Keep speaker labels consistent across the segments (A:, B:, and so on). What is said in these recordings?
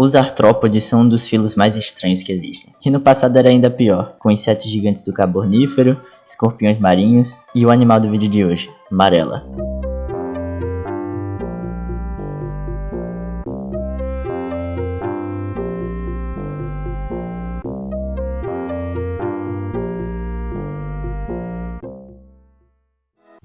A: Os artrópodes são um dos filos mais estranhos que existem, que no passado era ainda pior, com insetos gigantes do Carbonífero, escorpiões marinhos e o animal do vídeo de hoje, Marella.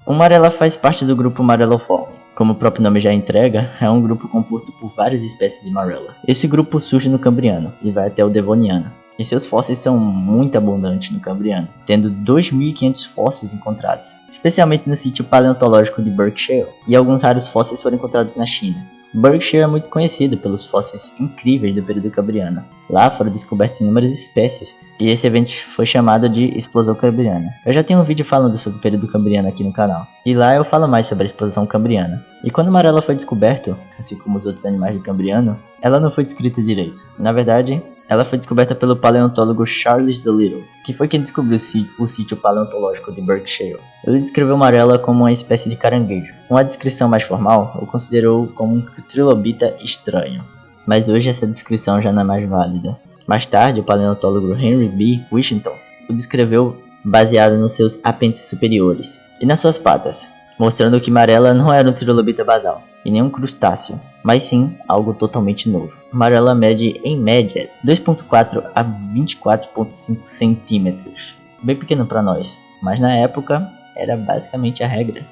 A: O Marella faz parte do grupo Marelloforme. Como o próprio nome já entrega, é um grupo composto por várias espécies de Marella. Esse grupo surge no Cambriano e vai até o Devoniano, e seus fósseis são muito abundantes no Cambriano, tendo 2.500 fósseis encontrados, especialmente no sítio paleontológico de Berkshire, e alguns raros fósseis foram encontrados na China. Berkshire é muito conhecido pelos fósseis incríveis do período Cambriano. Lá foram descobertas inúmeras espécies, e esse evento foi chamado de Explosão Cambriana. Eu já tenho um vídeo falando sobre o período Cambriano aqui no canal, e lá eu falo mais sobre a Explosão Cambriana. E quando Marella foi descoberto, assim como os outros animais do Cambriano, ela não foi descrita direito. Na verdade, ela foi descoberta pelo paleontólogo Charles de Little, que foi quem descobriu o sítio paleontológico de Berkshire. Ele descreveu Marella como uma espécie de caranguejo. Uma descrição mais formal o considerou como um trilobita estranho, mas hoje essa descrição já não é mais válida. Mais tarde, o paleontólogo Henry B. Washington o descreveu baseado nos seus apêndices superiores e nas suas patas, mostrando que Marella não era um trilobita basal e nem um crustáceo, mas sim algo totalmente novo. Marella mede, em média, 2.4 a 24.5 centímetros. Bem pequeno para nós, mas na época era basicamente a regra.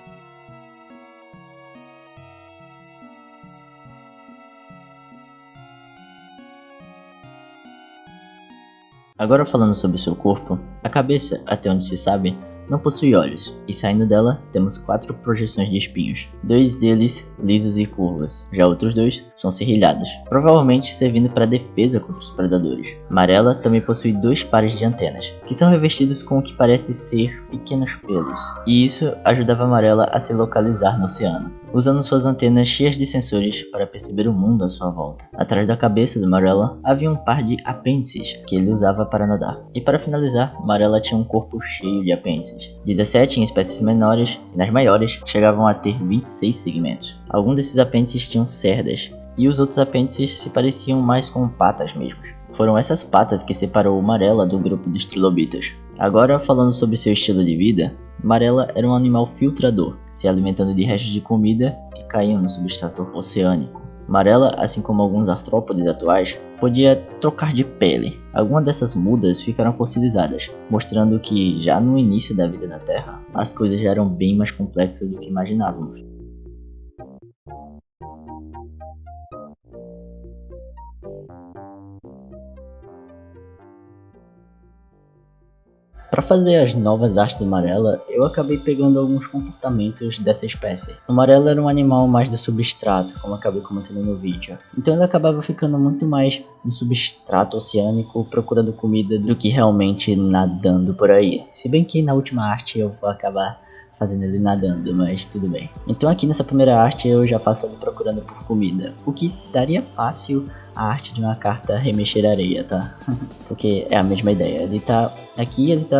A: Agora falando sobre seu corpo, a cabeça, até onde se sabe, não possui olhos, e saindo dela temos 4 projeções de espinhos, 2 deles lisos e curvos, já outros 2 são serrilhados, provavelmente servindo para defesa contra os predadores. Marella também possui 2 pares de antenas, que são revestidos com o que parece ser pequenos pelos, e isso ajudava Marella a se localizar no oceano, usando suas antenas cheias de sensores para perceber o mundo à sua volta. Atrás da cabeça de Marella havia um par de apêndices que ele usava para nadar. E para finalizar, Marella tinha um corpo cheio de apêndices, 17 em espécies menores, e nas maiores chegavam a ter 26 segmentos. Alguns desses apêndices tinham cerdas, e os outros apêndices se pareciam mais com patas mesmo. Foram essas patas que separou Marella do grupo dos trilobitas. Agora falando sobre seu estilo de vida, Marella era um animal filtrador, se alimentando de restos de comida que caíam no substrato oceânico. Marella, assim como alguns artrópodes atuais, podia trocar de pele. Algumas dessas mudas ficaram fossilizadas, mostrando que já no início da vida na Terra, as coisas já eram bem mais complexas do que imaginávamos. Para fazer as novas artes do Marella, eu acabei pegando alguns comportamentos dessa espécie. O Marella era um animal mais do substrato, como acabei comentando no vídeo. Então ele acabava ficando muito mais no substrato oceânico, procurando comida, do que realmente nadando por aí. Se bem que na última arte eu vou acabar fazendo ele nadando, mas tudo bem. Então aqui nessa primeira arte eu já faço ele procurando por comida, o que daria fácil a arte de uma carta remexer areia, tá? Porque é a mesma ideia, ele tá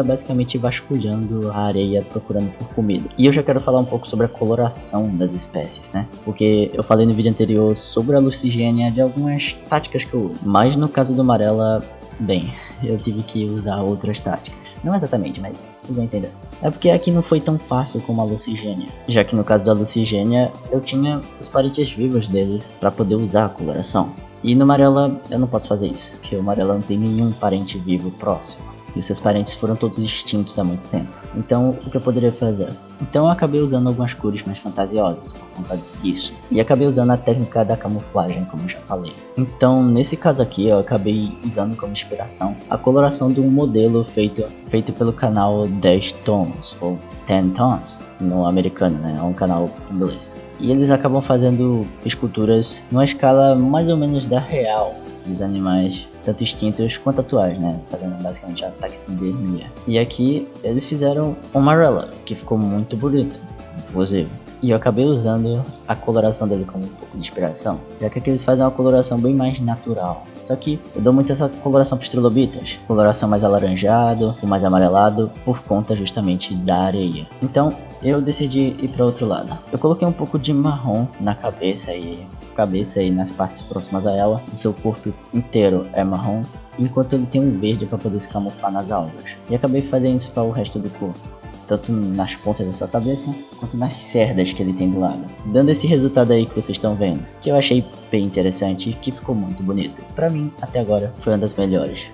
A: basicamente vasculhando a areia procurando por comida. E eu já quero falar um pouco sobre a coloração das espécies, né? Porque eu falei no vídeo anterior sobre a lucigênia de algumas táticas que eu uso, mas no caso do Marella, bem, eu tive que usar outras táticas. Não exatamente, mas vocês vão entender. É porque aqui não foi tão fácil como a lucigênia, já que no caso da lucigênia eu tinha os parentes vivos dele para poder usar a coloração. E no Marella eu não posso fazer isso, porque o Marella não tem nenhum parente vivo próximo. E os seus parentes foram todos extintos há muito tempo. Então, o que eu poderia fazer? Então eu acabei usando algumas cores mais fantasiosas por conta disso. E acabei usando a técnica da camuflagem, como já falei. Então, nesse caso aqui, eu acabei usando como inspiração a coloração de um modelo feito pelo canal 10 Tons, ou 10 Tons, no americano, né? É um canal inglês. E eles acabam fazendo esculturas numa escala mais ou menos da real dos animais, tanto extintos quanto atuais, né? Fazendo basicamente a taxidermia. E aqui eles fizeram um Marella, que ficou muito bonito, inclusive. E eu acabei usando a coloração dele como um pouco de inspiração, já que aqui eles fazem uma coloração bem mais natural. Só que eu dou muito essa coloração para os trilobitas, coloração mais alaranjado, ou mais amarelado, por conta justamente da areia. Então eu decidi ir para outro lado. Eu coloquei um pouco de marrom na cabeça e nas partes próximas a ela. O seu corpo inteiro é marrom, enquanto ele tem um verde para poder se camuflar nas algas. E acabei fazendo isso para o resto do corpo, tanto nas pontas da sua cabeça, quanto nas cerdas que ele tem do lado, dando esse resultado aí que vocês estão vendo, que eu achei bem interessante e que ficou muito bonito. Pra mim, até agora, foi uma das melhores.